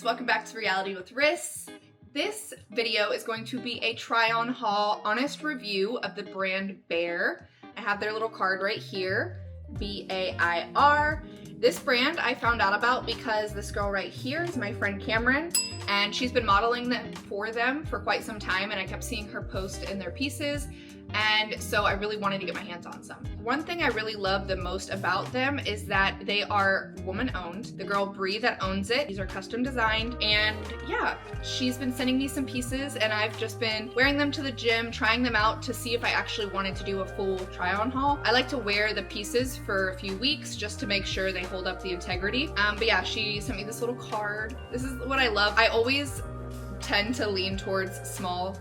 welcome back to Reality with Riss. This video is going to be a try-on haul, honest review of the brand Bair. I have their little card right here, B-A-I-R. This brand I found out about because this girl right here is my friend Cameron, and she's been modeling them for quite some time, and I kept seeing her post in their pieces, and so I really wanted to get my hands on some. One thing I really love the most about them is that they are woman-owned. The girl Bria that owns it, these are custom designed, and yeah, she's been sending me some pieces, and I've just been wearing them to the gym, trying them out to see if I actually wanted to do a full try-on haul. I like to wear the pieces for a few weeks just to make sure they hold up the integrity. But yeah, she sent me this little card. This is what I love. I always tend to lean towards small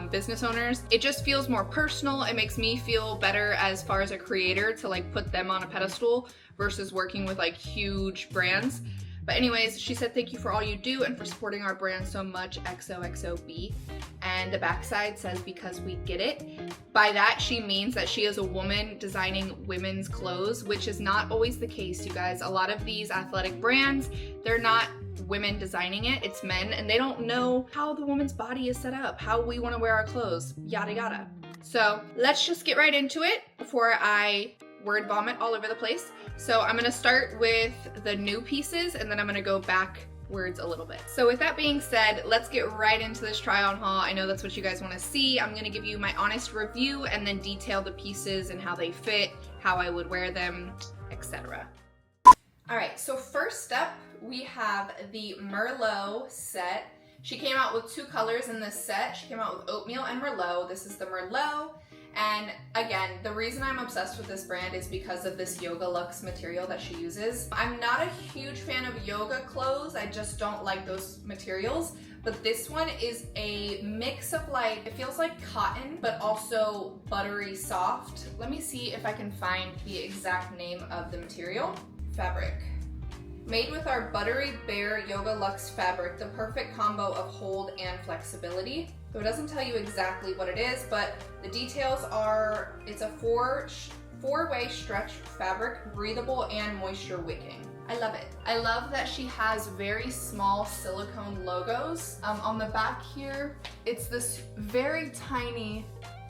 business owners. It just feels more personal. It makes me feel better as far as a creator to like put them on a pedestal versus working with like huge brands. But anyways, she said thank you for all you do and for supporting our brand so much, XOXOB. And the backside says because we get it. By that, she means that she is a woman designing women's clothes, which is not always the case, you guys. A lot of these athletic brands, they're not women designing it, it's men, and they don't know how the woman's body is set up, how we want to wear our clothes, yada yada. So let's just get right into it before I word vomit all over the place. So I'm gonna start with the new pieces and then I'm gonna go backwards a little bit. So with that being said, let's get right into this try on haul. I know that's what you guys wanna see. I'm gonna give you my honest review and then detail the pieces and how they fit, how I would wear them, etc. All right, so first up, we have the Merlot set. She came out with two colors in this set. She came out with Oatmeal and Merlot. This is the Merlot. And again, the reason I'm obsessed with this brand is because of this Yoga Luxe material that she uses. I'm not a huge fan of yoga clothes. I just don't like those materials. But this one is a mix of like, it feels like cotton, but also buttery soft. Let me see if I can find the exact name of the material. Fabric. Made with our buttery Bair Yoga Luxe fabric, the perfect combo of hold and flexibility. So it doesn't tell you exactly what it is, but the details are, it's a four-way stretch fabric, breathable and moisture wicking. I love it. I love that she has very small silicone logos. On the back here, it's this very tiny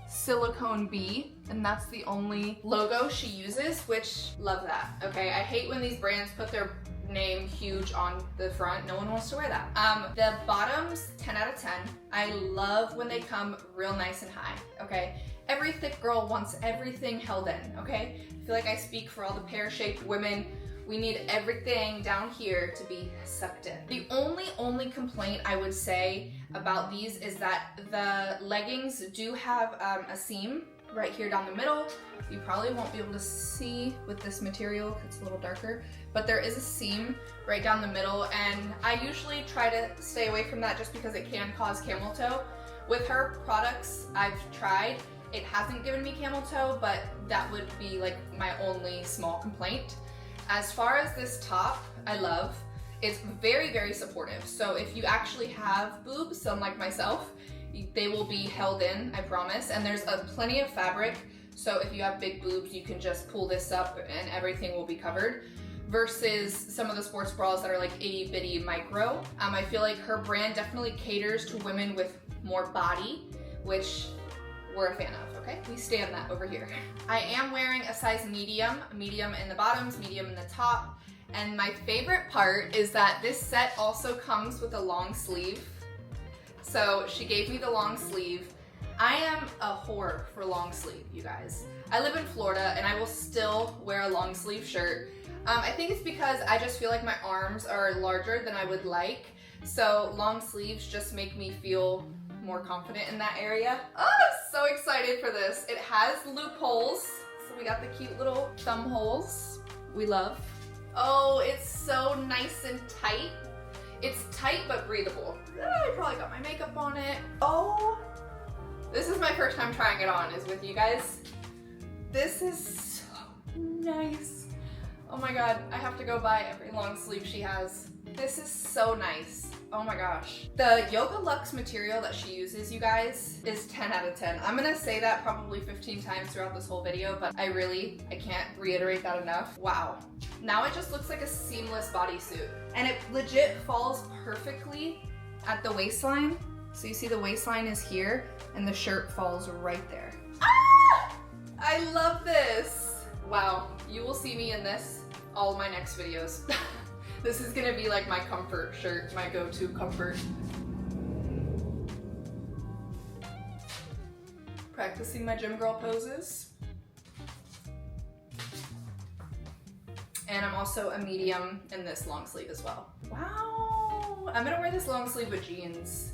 silicone bee, and that's the only logo she uses, which love that. Okay, I hate when these brands put their name huge on the front. No one wants to wear that. The bottoms, 10 out of 10. I love when they come real nice and high, okay? Every thick girl wants everything held in, okay? I feel like I speak for all the pear-shaped women. We need everything down here to be sucked in. The only complaint I would say about these is that the leggings do have a seam right here down the middle. You probably won't be able to see with this material because it's a little darker, but there is a seam right down the middle, and I usually try to stay away from that just because it can cause camel toe. With her products I've tried, it hasn't given me camel toe, but that would be like my only small complaint. As far as this top, I love. It's very, very supportive. So if you actually have boobs, unlike myself, they will be held in, I promise. And there's plenty of fabric. So if you have big boobs, you can just pull this up and everything will be covered. Versus some of the sports bras that are like itty bitty micro. I feel like her brand definitely caters to women with more body, which we're a fan of, okay? We stand that over here. I am wearing a size medium in the bottoms, medium in the top. And my favorite part is that this set also comes with a long sleeve. So she gave me the long sleeve. I am a whore for long sleeve, you guys. I live in Florida and I will still wear a long sleeve shirt. I think it's because I just feel like my arms are larger than I would like. So long sleeves just make me feel more confident in that area. Oh, I'm so excited for this. It has loopholes. So we got the cute little thumb holes we love. Oh, it's so nice and tight. It's tight but breathable. I probably got my makeup on it. Oh, this is my first time trying it on, is with you guys. This is so nice. Oh my God, I have to go buy every long sleeve she has. This is so nice. Oh my gosh. The Yoga Luxe material that she uses, you guys, is 10 out of 10. I'm gonna say that probably 15 times throughout this whole video, but I can't reiterate that enough. Wow. Now it just looks like a seamless bodysuit. And it legit falls perfectly at the waistline. So you see the waistline is here and the shirt falls right there. Ah! I love this. Wow, you will see me in this all my next videos. This is gonna be like my comfort shirt, my go-to comfort. Practicing my gym girl poses. And I'm also a medium in this long sleeve as well. Wow, I'm gonna wear this long sleeve with jeans.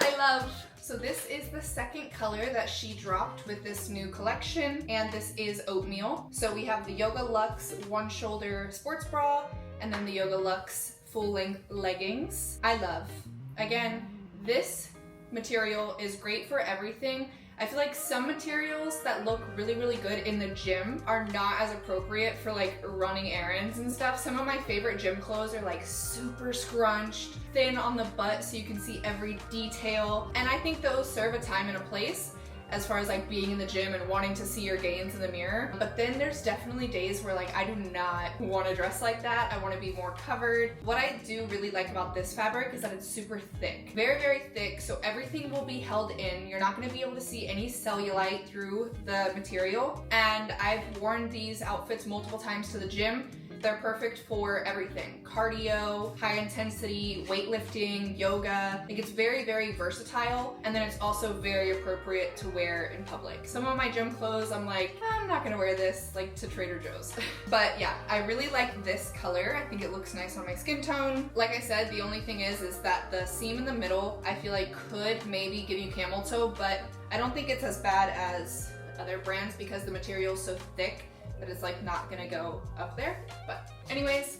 I love. So this is the second color that she dropped with this new collection, and this is Oatmeal. So we have the Yoga Luxe one shoulder sports bra, and then the Yoga Luxe full length leggings. I love. Again, this material is great for everything. I feel like some materials that look really, really good in the gym are not as appropriate for like running errands and stuff. Some of my favorite gym clothes are like super scrunched, thin on the butt so you can see every detail. And I think those serve a time and a place as far as like being in the gym and wanting to see your gains in the mirror. But then there's definitely days where like I do not want to dress like that. I want to be more covered. What I do really like about this fabric is that it's super thick. Very, very thick, so everything will be held in. You're not going to be able to see any cellulite through the material. And I've worn these outfits multiple times to the gym. They're perfect for everything. Cardio, high intensity, weightlifting, yoga. Like it's very, very versatile. And then it's also very appropriate to wear in public. Some of my gym clothes, I'm like, I'm not gonna wear this like to Trader Joe's. But yeah, I really like this color. I think it looks nice on my skin tone. Like I said, the only thing is that the seam in the middle, I feel like could maybe give you camel toe, but I don't think it's as bad as other brands because the material is so thick that it's like not gonna go up there. But anyways,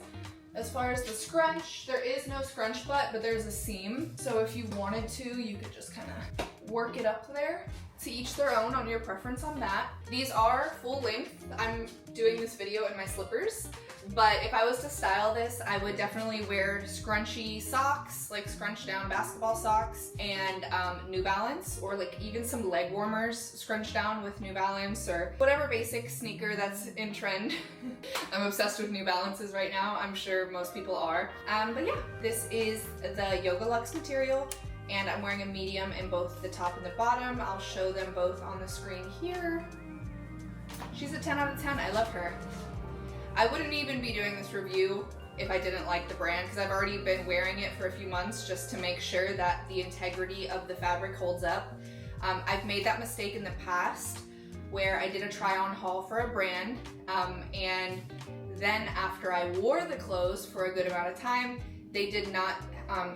as far as the scrunch, there is no scrunch butt, but there's a seam. So if you wanted to, you could just kind of work it up there. To each their own on your preference on that. These are full length. I'm doing this video in my slippers, but if I was to style this, I would definitely wear scrunchy socks, like scrunch down basketball socks, and New Balance, or like even some leg warmers scrunch down with New Balance, or whatever basic sneaker that's in trend. I'm obsessed with New Balances right now. I'm sure most people are. But yeah, this is the Yoga Luxe material, and I'm wearing a medium in both the top and the bottom. I'll show them both on the screen here. She's a 10 out of 10. I love her. I wouldn't even be doing this review if I didn't like the brand, because I've already been wearing it for a few months just to make sure that the integrity of the fabric holds up. I've made that mistake in the past where I did a try-on haul for a brand, and then after I wore the clothes for a good amount of time, they did not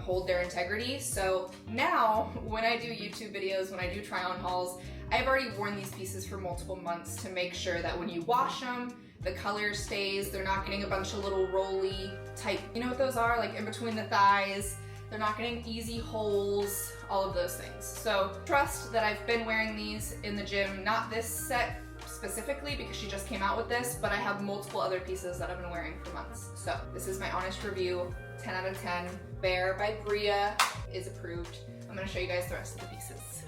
hold their integrity. So now when I do YouTube videos, when I do try-on hauls, I've already worn these pieces for multiple months to make sure that when you wash them, the color stays, they're not getting a bunch of little rolly type, you know what those are, like in between the thighs, they're not getting easy holes, all of those things. So trust that I've been wearing these in the gym, not this set specifically because she just came out with this, but I have multiple other pieces that I've been wearing for months. So this is my honest review, 10 out of 10. Bair by Bria is approved. I'm gonna show you guys the rest of the pieces.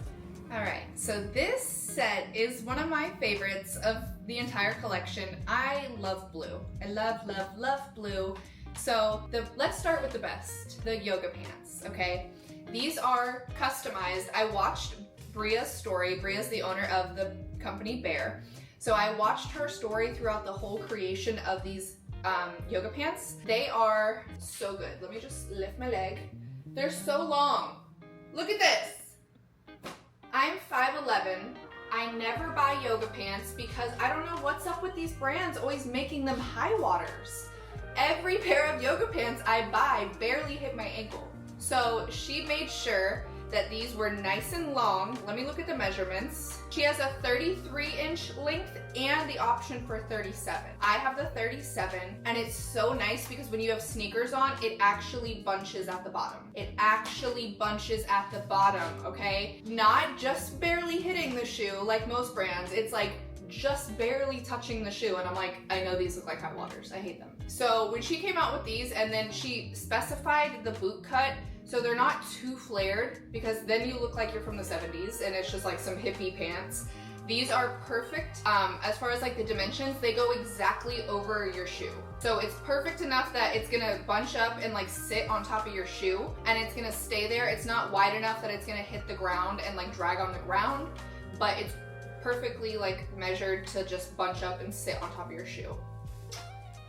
All right, so this set is one of my favorites of the entire collection. I love blue. I love, love, love blue. So let's start with the best, the yoga pants, okay? These are customized. I watched Bria's story. Bria's the owner of the company Bair. So I watched her story throughout the whole creation of these yoga pants. They are so good. Let me just lift my leg. They're so long. Look at this. I'm 5'11". I never buy yoga pants because I don't know what's up with these brands always making them high waters. Every pair of yoga pants I buy barely hit my ankle. So she made sure that these were nice and long. Let me look at the measurements. She has a 33-inch length and the option for 37. I have the 37, and it's so nice because when you have sneakers on, it actually bunches at the bottom. It actually bunches at the bottom, okay? Not just barely hitting the shoe like most brands. It's like just barely touching the shoe, and I'm like, I know these look like high waters. I hate them. So when she came out with these, and then she specified the boot cut So they're not too flared because then you look like you're from the 70s and it's just like some hippie pants. These are perfect. As far as like the dimensions, they go exactly over your shoe. So it's perfect enough that it's gonna bunch up and like sit on top of your shoe and it's gonna stay there. It's not wide enough that it's gonna hit the ground and like drag on the ground, but it's perfectly like measured to just bunch up and sit on top of your shoe.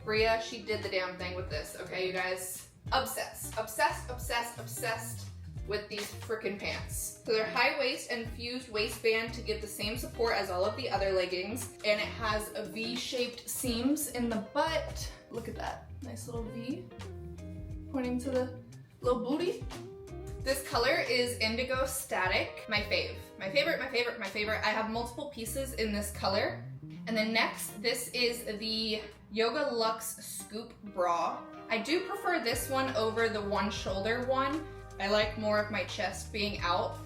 Bria, she did the damn thing with this, okay, you guys? Obsessed, obsessed, obsessed, obsessed with these freaking pants. So they're high waist and fused waistband to give the same support as all of the other leggings. And it has a V-shaped seams in the butt. Look at that, nice little V pointing to the little booty. This color is Indigo Static, my fave. My favorite, my favorite, my favorite. I have multiple pieces in this color. And then next, this is the Yoga Luxe Scoop Bra. I do prefer this one over the one shoulder one. I like more of my chest being out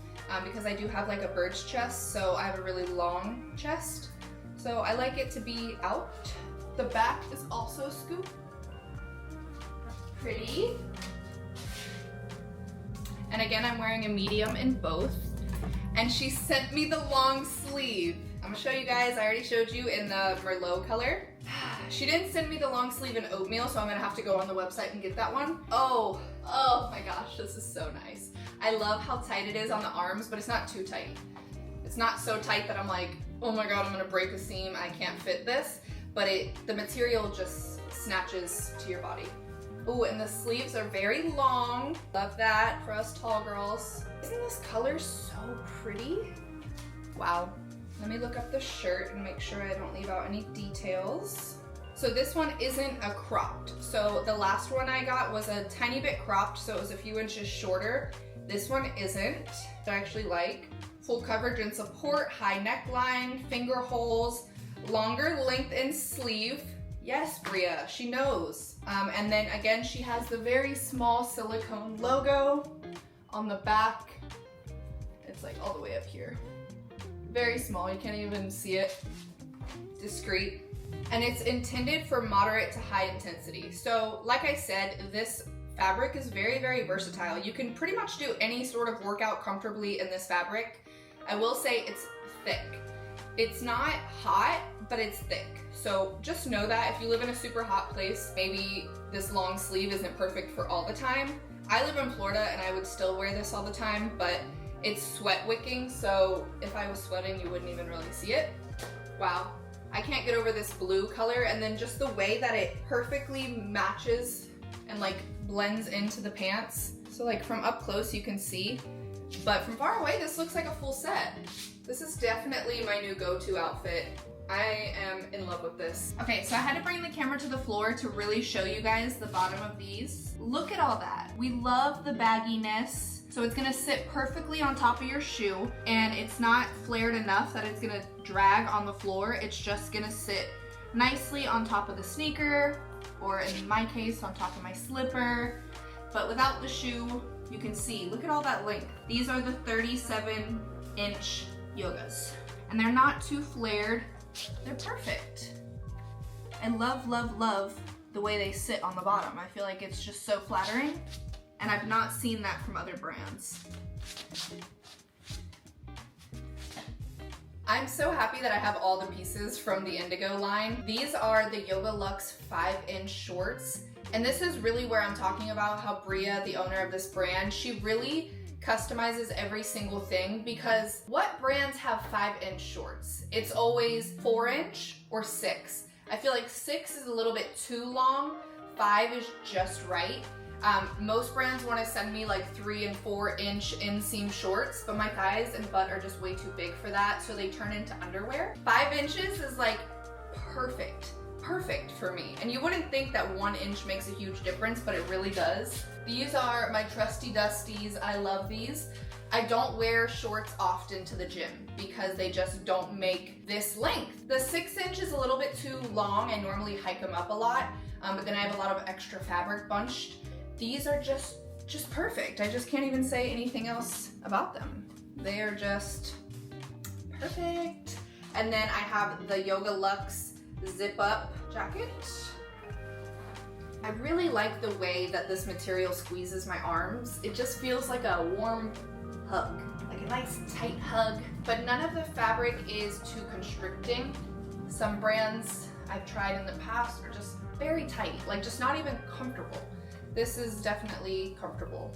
because I do have like a bird's chest, so I have a really long chest. So I like it to be out. The back is also scoop. Pretty. And again, I'm wearing a medium in both. And she sent me the long sleeve. I'm gonna show you guys, I already showed you in the Merlot color. She didn't send me the long sleeve in Oatmeal, so I'm gonna have to go on the website and get that one. Oh my gosh, this is so nice. I love how tight it is on the arms, but it's not too tight. It's not so tight that I'm like, oh my God, I'm gonna break a seam, I can't fit this. But the material just snatches to your body. Oh, and the sleeves are very long. Love that for us tall girls. Isn't this color so pretty? Wow. Let me look up the shirt and make sure I don't leave out any details. So this one isn't a cropped. So the last one I got was a tiny bit cropped, so it was a few inches shorter. This one isn't, I actually like. Full coverage and support, high neckline, finger holes, longer length in sleeve. Yes, Bria, she knows. And then again, she has the very small silicone logo on the back. It's like all the way up here. Very small, you can't even see it. Discreet. And it's intended for moderate to high intensity. So like I said, this fabric is very, very versatile. You can pretty much do any sort of workout comfortably in this fabric. I will say it's thick. It's not hot, but it's thick. So just know that if you live in a super hot place, maybe this long sleeve isn't perfect for all the time. I live in Florida and I would still wear this all the time, but it's sweat wicking, so if I was sweating, you wouldn't even really see it. Wow. I can't get over this blue color, and then just the way that it perfectly matches and like blends into the pants. So like from up close you can see, but from far away this looks like a full set. This is definitely my new go-to outfit. I am in love with this. Okay, so I had to bring the camera to the floor to really show you guys the bottom of these. Look at all that. We love the bagginess. So it's gonna sit perfectly on top of your shoe, and it's not flared enough that it's gonna drag on the floor. It's just gonna sit nicely on top of the sneaker, or in my case, on top of my slipper. But without the shoe, you can see, look at all that length. These are the 37-inch yogas. And they're not too flared. They're perfect. I love, love, love the way they sit on the bottom. I feel like it's just so flattering. And I've not seen that from other brands. I'm so happy that I have all the pieces from the Indigo line. These are the Yoga Luxe 5-inch shorts. And this is really where I'm talking about how Bria, the owner of this brand, she really customizes every single thing, because what brands have 5-inch shorts? It's always 4-inch or 6. I feel like 6 is a little bit too long. 5 is just right. Most brands want to send me like 3 and 4-inch inseam shorts, but my thighs and butt are just way too big for that, so they turn into underwear. 5 inches is like perfect for me. And you wouldn't think that 1 inch makes a huge difference, but it really does. These are my trusty dusties. I love these. I don't wear shorts often to the gym because they just don't make this length. The 6-inch is a little bit too long. I normally hike them up a lot, but then I have a lot of extra fabric bunched. These are just perfect. I just can't even say anything else about them. They are just perfect. And then I have the Yoga Luxe zip up jacket. I really like the way that this material squeezes my arms. It just feels like a warm hug, like a nice tight hug, but none of the fabric is too constricting. Some brands I've tried in the past are just very tight, like just not even comfortable. This is definitely comfortable.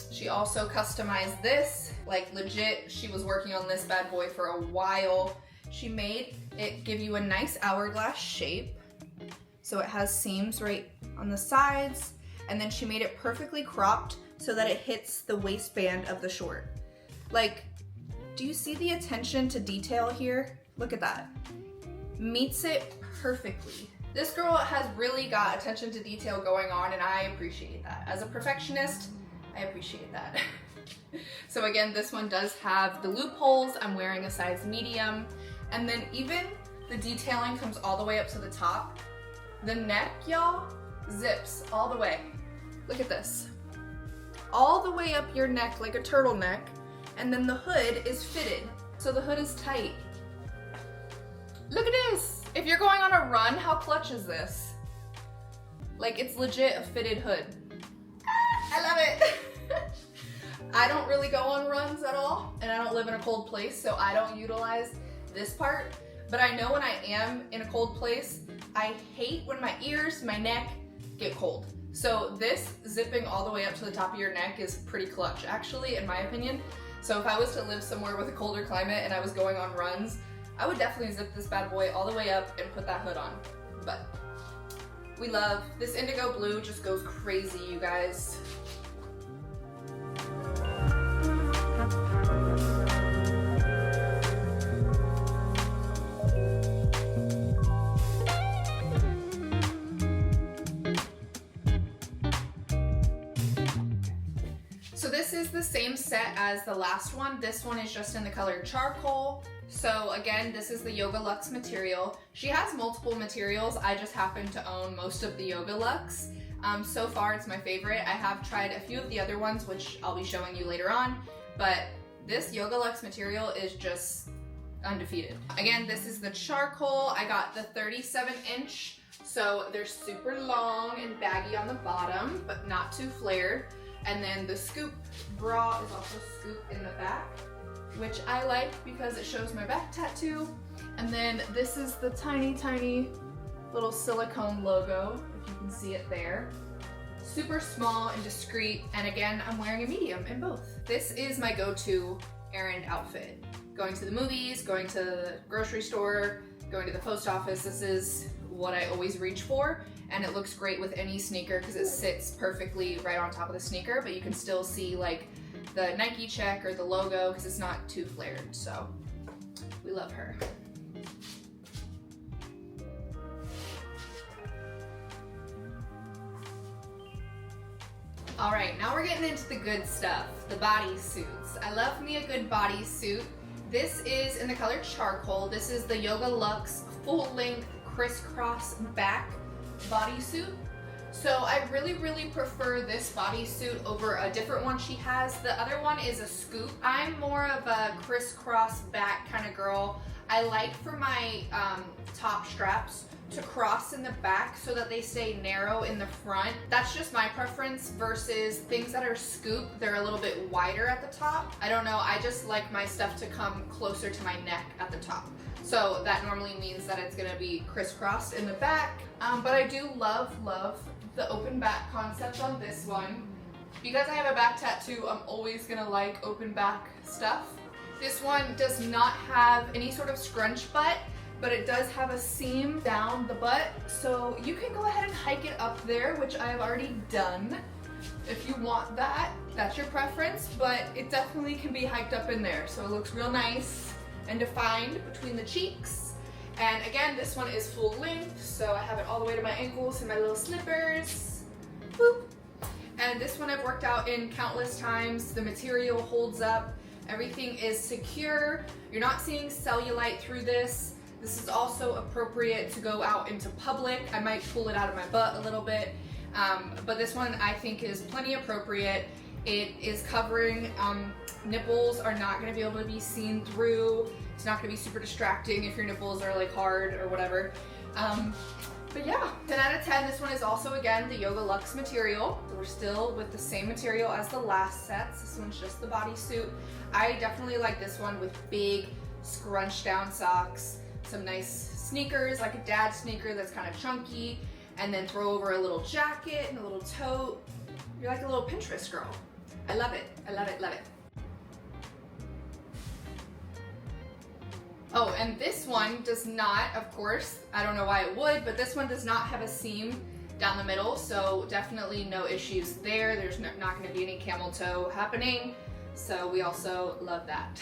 She also customized this, like legit, she was working on this bad boy for a while. She made it give you a nice hourglass shape. So it has seams right on the sides, and then she made it perfectly cropped so that it hits the waistband of the short. Like, do you see the attention to detail here? Look at that. Meets it perfectly. This girl has really got attention to detail going on, and I appreciate that. As a perfectionist, I appreciate that. So again, this one does have the loopholes. I'm wearing a size medium, and then even the detailing comes all the way up to the top. The neck, y'all, zips all the way. Look at this. All the way up your neck like a turtleneck, and then the hood is fitted. So the hood is tight. Look at this. If you're going on a run, how clutch is this? Like, it's legit a fitted hood. I love it. I don't really go on runs at all, and I don't live in a cold place, so I don't utilize this part. But I know when I am in a cold place, I hate when my ears, my neck get cold. So this zipping all the way up to the top of your neck is pretty clutch, actually, in my opinion. So if I was to live somewhere with a colder climate and I was going on runs, I would definitely zip this bad boy all the way up and put that hood on. But we love this indigo blue, just goes crazy, you guys. So this is the same set as the last one. This one is just in the color charcoal. So again, this is the Yoga Luxe material. She has multiple materials. I just happen to own most of the Yoga Luxe. So far, it's my favorite. I have tried a few of the other ones, which I'll be showing you later on, but this Yoga Luxe material is just undefeated. Again, this is the charcoal. I got the 37-inch, so they're super long and baggy on the bottom, but not too flared. And then the scoop bra is also scooped in the back, which I like because it shows my back tattoo. And then this is the tiny, tiny little silicone logo, if you can see it there. Super small and discreet, and again, I'm wearing a medium in both. This is my go-to errand outfit. Going to the movies, going to the grocery store, going to the post office, this is what I always reach for. And it looks great with any sneaker because it sits perfectly right on top of the sneaker, but you can still see like the Nike check or the logo because it's not too flared, so we love her. All right, now we're getting into the good stuff, the bodysuits. I love me a good bodysuit. This is in the color charcoal. This is the Yoga Luxe full-length crisscross back bodysuit. So I really, really prefer this bodysuit over a different one she has. The other one is a scoop. I'm more of a crisscross back kind of girl. I like for my top straps to cross in the back so that they stay narrow in the front. That's just my preference versus things that are scoop. They're a little bit wider at the top. I don't know, I just like my stuff to come closer to my neck at the top. So that normally means that it's gonna be crisscrossed in the back. But I do love the open back concept on this one. Because I have a back tattoo, I'm always gonna like open back stuff. This one does not have any sort of scrunch butt, but it does have a seam down the butt. So you can go ahead and hike it up there, which I have already done. If you want that, that's your preference, but it definitely can be hiked up in there. So it looks real nice and defined between the cheeks. And again, this one is full length, so I have it all the way to my ankles in my little slippers. Boop. And this one I've worked out in countless times. The material holds up. Everything is secure. You're not seeing cellulite through this. This is also appropriate to go out into public. I might pull it out of my butt a little bit, but this one I think is plenty appropriate. It is covering, nipples are not gonna be able to be seen through. It's not gonna be super distracting if your nipples are like hard or whatever. But yeah, 10 out of 10. This one is also, again, the Yoga Luxe material. We're still with the same material as the last sets. This one's just the bodysuit. I definitely like this one with big scrunched down socks, some nice sneakers, like a dad sneaker that's kind of chunky, and then throw over a little jacket and a little tote. You're like a little Pinterest girl. I love it. I love it, love it. Oh, and this one does not, of course, I don't know why it would, but this one does not have a seam down the middle, so definitely no issues there. There's not going to be any camel toe happening, so we also love that.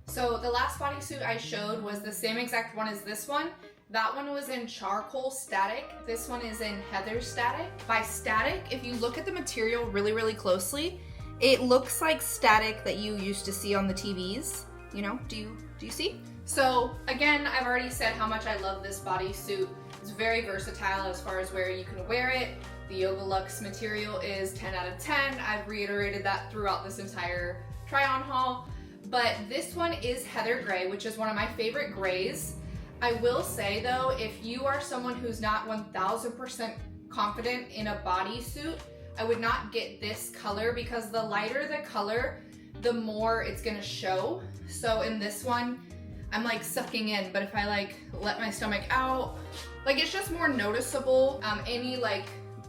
So the last bodysuit I showed was the same exact one as this one. That one was in charcoal static. This one is in heather static. By static, if you look at the material really, really closely, it looks like static that you used to see on the TVs. You know, do you see? So again, I've already said how much I love this bodysuit. It's very versatile as far as where you can wear it. The Yoga Luxe material is 10 out of 10. I've reiterated that throughout this entire try-on haul. But this one is heather gray, which is one of my favorite grays. I will say though, if you are someone who's not 1000% confident in a bodysuit, I would not get this color, because the lighter the color, the more it's gonna show. So in this one, I'm like sucking in, but if I like let my stomach out, like it's just more noticeable. Any like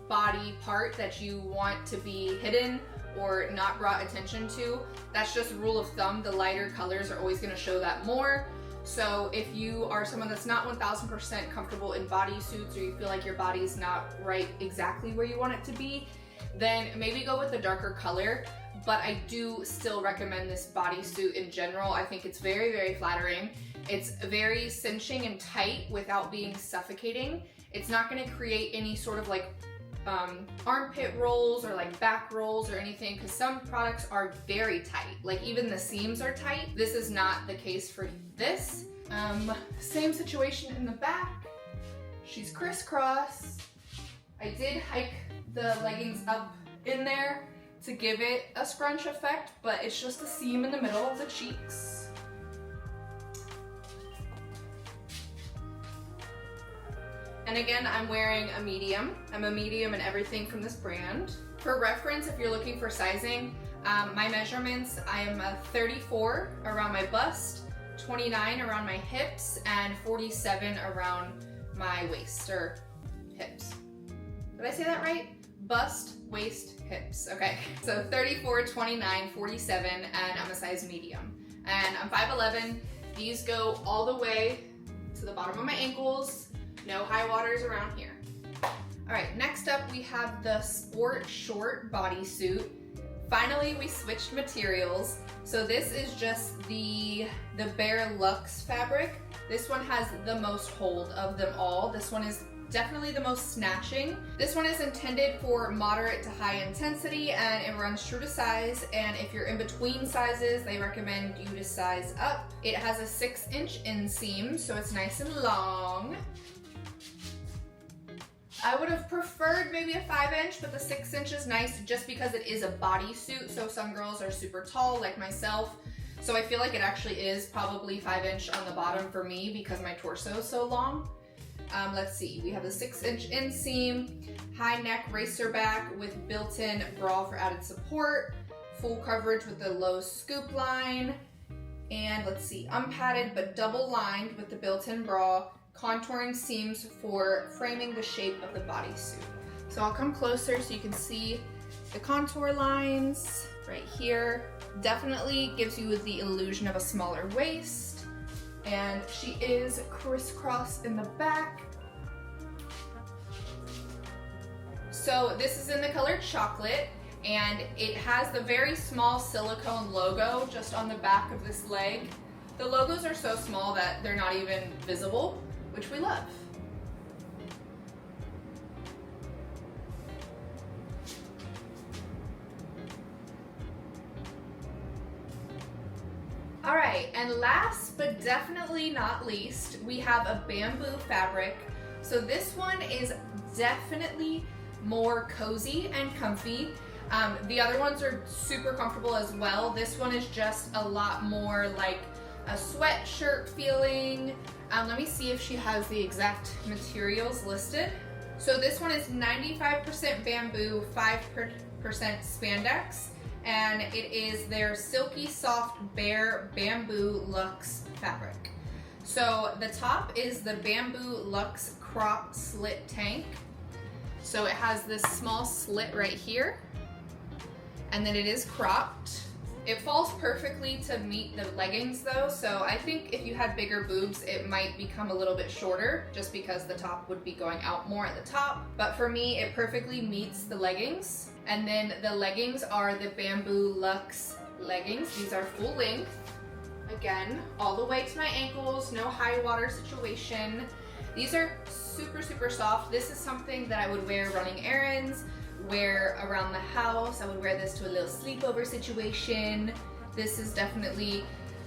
body part that you want to be hidden or not brought attention to, that's just a rule of thumb. The lighter colors are always gonna show that more. So if you are someone that's not 1000% comfortable in bodysuits, or you feel like your body's not right exactly where you want it to be, then maybe go with a darker color. But I do still recommend this bodysuit in general. I think it's very, very flattering. It's very cinching and tight without being suffocating. It's not gonna create any sort of like armpit rolls or like back rolls or anything, because some products are very tight. Like even the seams are tight. This is not the case for this. Same situation in the back. She's crisscross. I did hike the leggings up in there to give it a scrunch effect, but it's just a seam in the middle of the cheeks. And again, I'm wearing a medium. I'm a medium in everything from this brand. For reference, if you're looking for sizing, my measurements, I am a 34 around my bust, 29 around my hips, and 47 around my waist, or hips. Did I say that right? Bust, waist, hips. Okay, so 34, 29, 47, and I'm a size medium. And I'm 5'11". These go all the way to the bottom of my ankles. No high waters around here. All right, next up we have the sport short bodysuit. Finally, we switched materials. So this is just the Bair Luxe fabric. This one has the most hold of them all. This one is definitely the most snatching. This one is intended for moderate to high intensity, and it runs true to size. And if you're in between sizes, they recommend you to size up. It has a 6-inch inseam, so it's nice and long. I would have preferred maybe a 5-inch, but the 6-inch is nice just because it is a bodysuit. So some girls are super tall like myself. So I feel like it actually is probably 5-inch on the bottom for me because my torso is so long. Let's see, we have the 6-inch inseam, high neck racer back with built-in bra for added support, full coverage with the low scoop line, and let's see, unpadded but double lined with the built-in bra, contouring seams for framing the shape of the bodysuit. So I'll come closer so you can see the contour lines right here. Definitely gives you the illusion of a smaller waist. And she is crisscross in the back. So this is in the color chocolate, and it has the very small silicone logo just on the back of this leg. The logos are so small that they're not even visible, which we love. All right, and last but definitely not least, we have a bamboo fabric. So this one is definitely more cozy and comfy. The other ones are super comfortable as well. This one is just a lot more like a sweatshirt feeling. Let me see if she has the exact materials listed. So this one is 95% bamboo, 5% spandex, and it is their silky soft Bair bamboo luxe fabric. So the top is the bamboo luxe crop slit tank. So it has this small slit right here, and then it is cropped. It falls perfectly to meet the leggings though, so I think if you had bigger boobs, it might become a little bit shorter just because the top would be going out more at the top. But for me, it perfectly meets the leggings. And then the leggings are the bamboo luxe leggings. These are full length. Again, all the way to my ankles, no high water situation. These are super, super soft. This is something that I would wear running errands, wear around the house. I would wear this to a little sleepover situation. This is definitely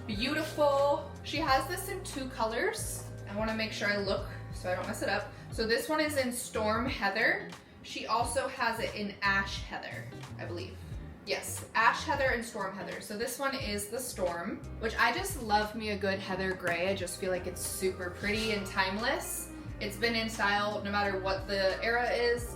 beautiful. She has this in 2 colors. I want to make sure I look so I don't mess it up. So this one is in Storm Heather. She also has it in Ash Heather, I believe. Yes, Ash Heather and Storm Heather. So this one is the Storm, which I just love me a good heather gray. I just feel like it's super pretty and timeless. It's been in style no matter what the era is.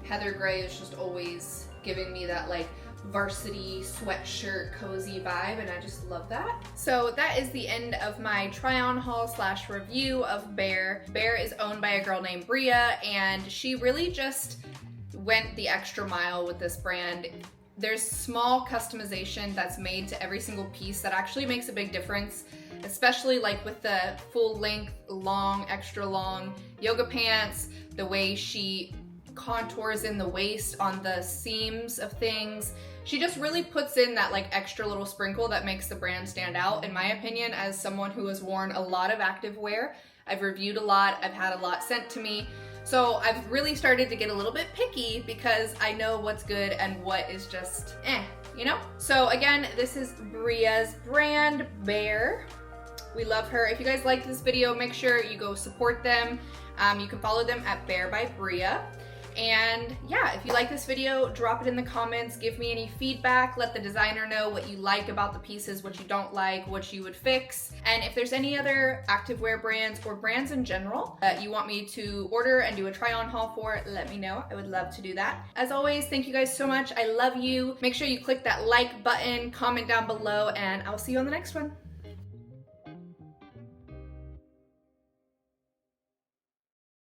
Heather gray is just always giving me that like varsity sweatshirt cozy vibe, and I just love that. So that is the end of my try on haul / review of Bair. Bair is owned by a girl named Bria, and she really just went the extra mile with this brand. There's small customization that's made to every single piece that actually makes a big difference, especially like with the full length, long, extra long yoga pants, the way she contours in the waist on the seams of things. She just really puts in that like extra little sprinkle that makes the brand stand out, in my opinion, as someone who has worn a lot of activewear. I've reviewed a lot, I've had a lot sent to me. So I've really started to get a little bit picky because I know what's good and what is just you know? So again, this is Bria's brand, Bair. We love her. If you guys liked this video, make sure you go support them. You can follow them at Bair by Bria. And yeah, if you like this video, drop it in the comments, give me any feedback, let the designer know what you like about the pieces, what you don't like, what you would fix. And if there's any other activewear brands or brands in general that you want me to order and do a try on haul for, let me know. I would love to do that. As always, thank you guys so much. I love you. Make sure you click that like button, comment down below, and I'll see you on the next one.